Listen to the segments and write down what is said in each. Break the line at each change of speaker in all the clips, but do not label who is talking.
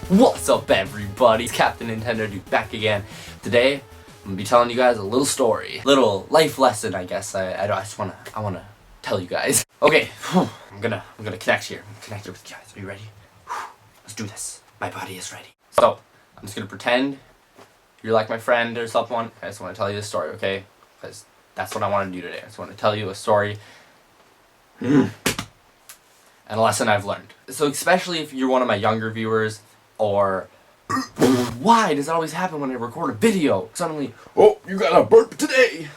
What's up, everybody? It's CaptainNintendoDude back again. Today, I'm gonna be telling you guys a little story, little life lesson, I guess. I wanna tell you guys. Okay, I'm gonna connect here. I'm connected with you guys. Are you ready? Let's do this. My body is ready. So, I'm just gonna pretend you're like my friend or someone. I just want to tell you a story, okay? Because that's what I want to do today. I just want to tell you a story. And a lesson I've learned. So especially if you're one of my younger viewers, or why does it always happen when I record a video? Suddenly, oh, you got a burp today!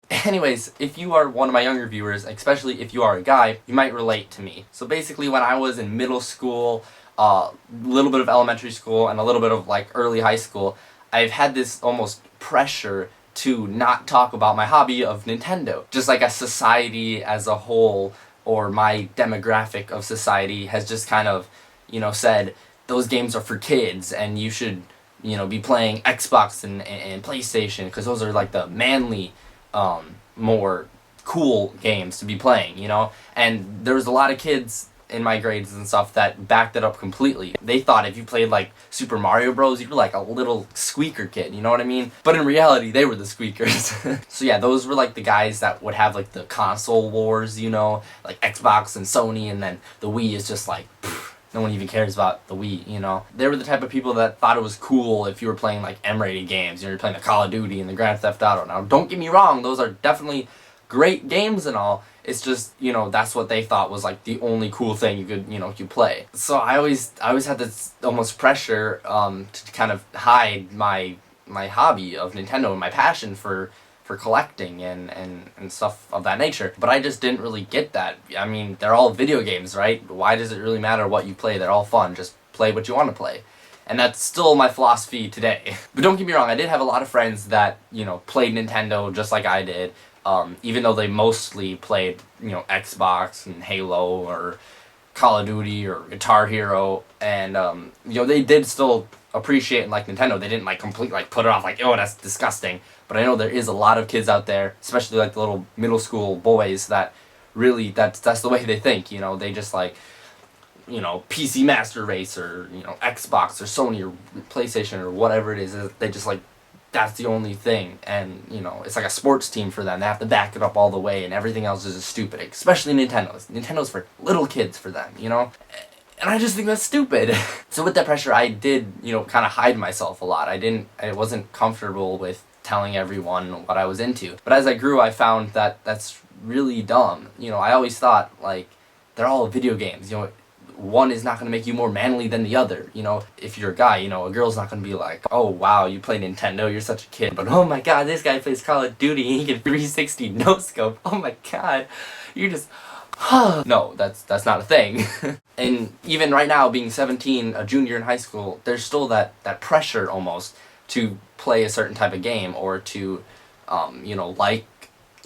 Anyways, if you are one of my younger viewers, especially if you are a guy, you might relate to me. So basically when I was in middle school, a little bit of elementary school, and a little bit of like early high school, I've had this almost pressure to not talk about my hobby of Nintendo. Just like a society as a whole, or my demographic of society has just kind of, said, those games are for kids, and you should, be playing Xbox and PlayStation, because those are like the manly, more cool games to be playing, And there was a lot of kids in my grades and stuff that backed it up completely. They thought if you played like Super Mario Bros, you were like a little squeaker kid, you know what I mean? But in reality, they were the squeakers. So yeah, those were like the guys that would have like the console wars, like Xbox and Sony, and then the Wii is just like, no one even cares about the Wii, They were the type of people that thought it was cool if you were playing like M-rated games, you're playing the Call of Duty and the Grand Theft Auto. Now, don't get me wrong, those are definitely great games and all. It's just, that's what they thought was like the only cool thing you could play. So I always had this almost pressure to kind of hide my hobby of Nintendo and my passion for collecting and stuff of that nature. But I just didn't really get that. I mean, they're all video games, right? Why does it really matter what you play? They're all fun. Just play what you want to play. And that's still my philosophy today. But don't get me wrong, I did have a lot of friends that, played Nintendo just like I did. Even though they mostly played, Xbox and Halo or Call of Duty or Guitar Hero, and, they did still appreciate and like Nintendo. They didn't like completely like put it off like, oh, that's disgusting. But I know there is a lot of kids out there, especially like the little middle school boys, that really, that's the way they think, they just like, PC Master Race or, Xbox or Sony or PlayStation or whatever it is, they just like, that's the only thing, and it's like a sports team for them. They have to back it up all the way, and everything else is just stupid, especially Nintendo's for little kids for them, and I just think that's stupid. So with that pressure, I did, kind of hide myself a lot. I wasn't comfortable with telling everyone what I was into. But as I grew, I found that that's really dumb. I always thought, like, they're all video games, one is not going to make you more manly than the other. If you're a guy, a girl's not going to be like, oh wow, you play Nintendo, you're such a kid. But oh my god, this guy plays Call of Duty and he can 360 no scope. Oh my god, you're just, no, that's not a thing. And even right now, being 17, a junior in high school, there's still that pressure almost to play a certain type of game, or to, like,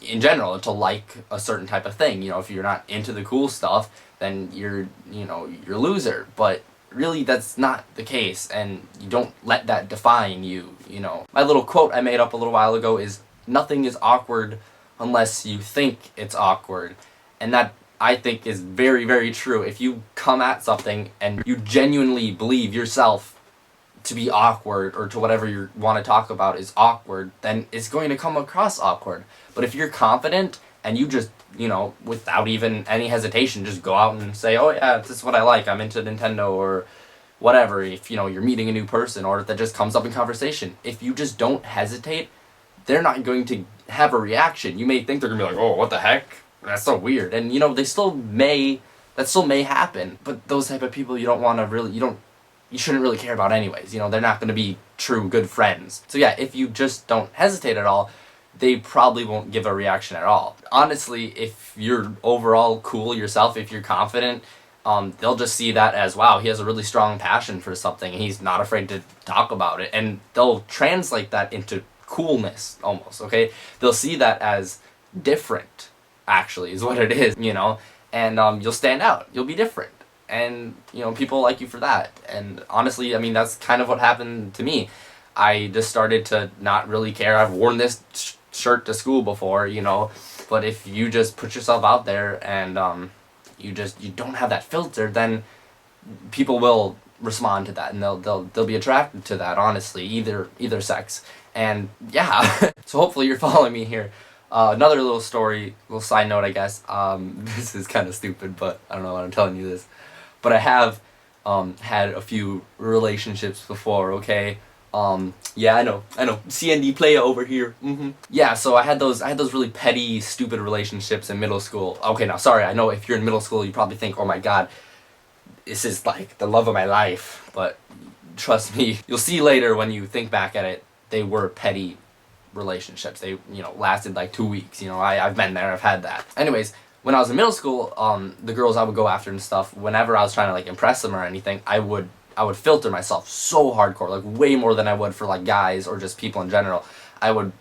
in general, to like a certain type of thing. If you're not into the cool stuff, then you're a loser. But really, that's not the case, and you don't let that define you, My little quote I made up a little while ago is, nothing is awkward unless you think it's awkward. And that, I think, is very, very true. If you come at something and you genuinely believe yourself to be awkward, or to whatever you want to talk about is awkward, then it's going to come across awkward. But if you're confident and you just, without even any hesitation, just go out and say, oh yeah, this is what I like, I'm into Nintendo, or whatever, if, you're meeting a new person, or if that just comes up in conversation, if you just don't hesitate, they're not going to have a reaction. You may think they're going to be like, oh, what the heck? That's so weird. And, that still may happen. But those type of people you don't want to really, you shouldn't really care about anyways. They're not going to be true good friends. So yeah, if you just don't hesitate at all, they probably won't give a reaction at all. Honestly, if you're overall cool yourself, if you're confident, they'll just see that as, wow, he has a really strong passion for something, and he's not afraid to talk about it. And they'll translate that into coolness, almost, okay? They'll see that as different, actually, is what it is, And you'll stand out. You'll be different. And, people like you for that. And honestly, I mean, that's kind of what happened to me. I just started to not really care. I've worn this shirt to school before, but if you just put yourself out there and, you don't have that filter, then people will respond to that, and they'll be attracted to that, honestly, either sex. And yeah, so hopefully you're following me here. Another little story, little side note, I guess. This is kind of stupid, but I don't know why I'm telling you this. But I have had a few relationships before, okay? Yeah, I know. CND player over here. Yeah, so I had those really petty, stupid relationships in middle school. Okay, now, sorry, I know if you're in middle school, you probably think, oh my god, this is like the love of my life. But trust me, you'll see later when you think back at it, they were petty relationships. They, lasted like 2 weeks. I've been there, I've had that. Anyways, when I was in middle school, the girls I would go after and stuff, whenever I was trying to like impress them or anything, I would filter myself so hardcore, like way more than I would for like guys or just people in general. I would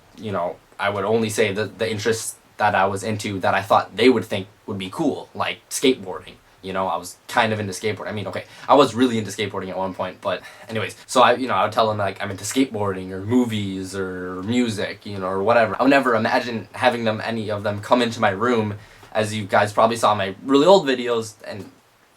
only say the interests that I was into that I thought they would think would be cool, like skateboarding. I was kind of into skateboarding. I mean, okay, I was really into skateboarding at one point, but anyways, so I would tell them like I'm into skateboarding or movies or music, or whatever. I would never imagine having any of them come into my room, as you guys probably saw in my really old videos, and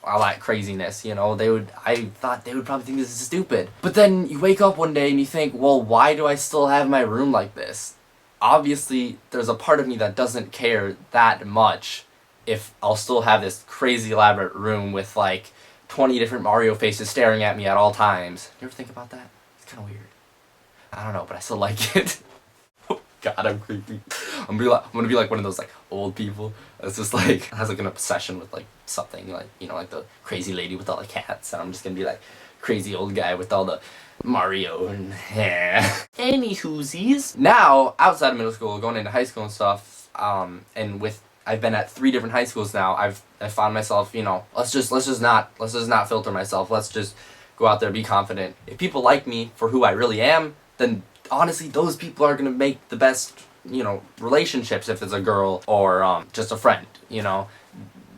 all that craziness, I thought they would probably think this is stupid. But then you wake up one day and you think, well, why do I still have my room like this? Obviously, there's a part of me that doesn't care that much if I'll still have this crazy elaborate room with like 20 different Mario faces staring at me at all times. You ever think about that? It's kind of weird. I don't know, but I still like it. Oh god, I'm creepy. I'm gonna be like one of those like old people that's just like has like an obsession with like something, like like the crazy lady with all the cats, and I'm just gonna be like crazy old guy with all the Mario and any whoosies. Now, outside of middle school, going into high school and stuff, and I've been at 3 different high schools now. I found myself, let's just not filter myself. Let's just go out there, be confident. If people like me for who I really am, then honestly, those people are gonna make the best, relationships if it's a girl or just a friend.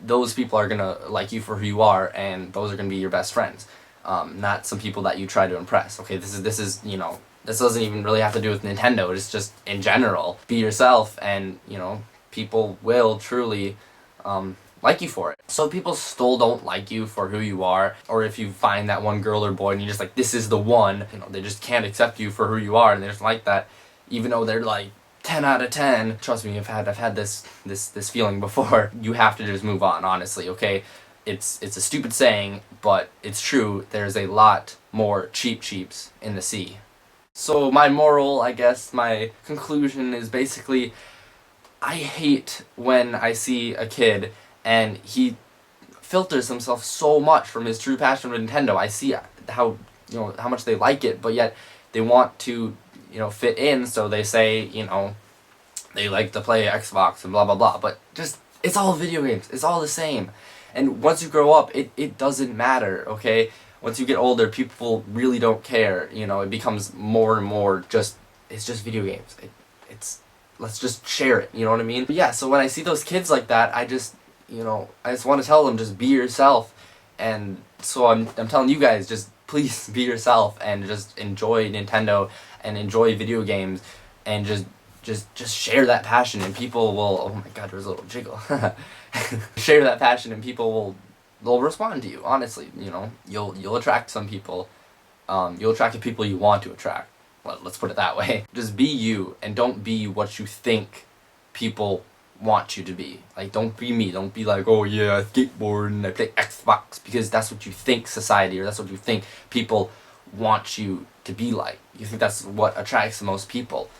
Those people are gonna like you for who you are, and those are gonna be your best friends. Not some people that you try to impress. Okay, this is this doesn't even really have to do with Nintendo. It's just in general. Be yourself, and people will truly like you for it. So if people still don't like you for who you are, or if you find that one girl or boy and you're just like, this is the one, they just can't accept you for who you are, and they just like that, even though they're like 10 out of 10. Trust me, I've had this feeling before. You have to just move on, honestly, okay? It's a stupid saying, but it's true. There's a lot more cheaps in the sea. So my moral, I guess, my conclusion is basically, I hate when I see a kid and he filters himself so much from his true passion for Nintendo. I see how how much they like it, but yet they want to fit in, so they say they like to play Xbox and blah blah blah. But just, it's all video games. It's all the same. And once you grow up, it doesn't matter. Okay, once you get older, people really don't care. It becomes more and more it's just video games. Let's just share it, you know what I mean? But yeah, so when I see those kids like that, I just want to tell them, just be yourself. And so I'm telling you guys, just please be yourself and just enjoy Nintendo and enjoy video games, and just share that passion, and people will, oh my god, there's a little jiggle. Share that passion and people they'll respond to you, honestly. You'll attract some people. You'll attract the people you want to attract. Let's put it that way. Just be you, and don't be what you think people want you to be. Like, don't be me. Don't be like, oh yeah, I skateboard and I play Xbox, because that's what you think society, or that's what you think people want you to be like. You think that's what attracts the most people.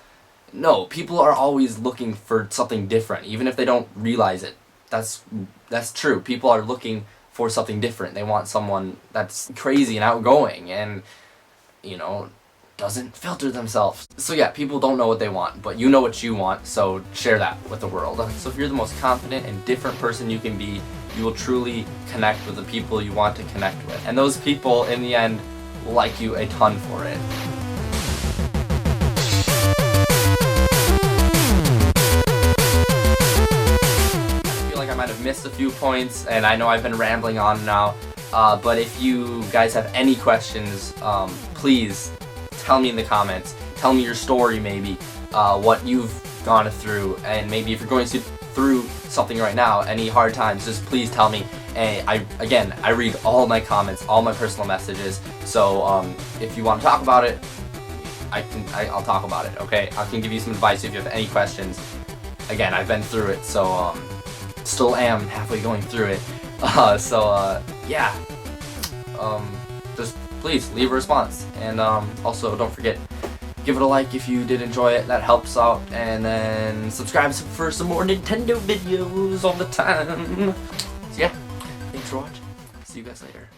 No, people are always looking for something different, even if they don't realize it. That's true. People are looking for something different. They want someone that's crazy and outgoing and doesn't filter themselves. So yeah, people don't know what they want, but you know what you want, so share that with the world. So if you're the most confident and different person you can be, you will truly connect with the people you want to connect with. And those people, in the end, will like you a ton for it. I feel like I might have missed a few points, and I know I've been rambling on now, but if you guys have any questions, please tell me in the comments. Tell me your story, maybe, what you've gone through, and maybe if you're going through something right now, any hard times, just please tell me, And I read all my comments, all my personal messages. So if you want to talk about it, I'll talk about it. Okay, I can give you some advice if you have any questions. Again, I've been through it, so still am halfway going through it. Yeah. Just please leave a response, and also don't forget, give it a like if you did enjoy it. That helps out, and then subscribe for some more Nintendo videos all the time. So yeah, thanks for watching. See you guys later.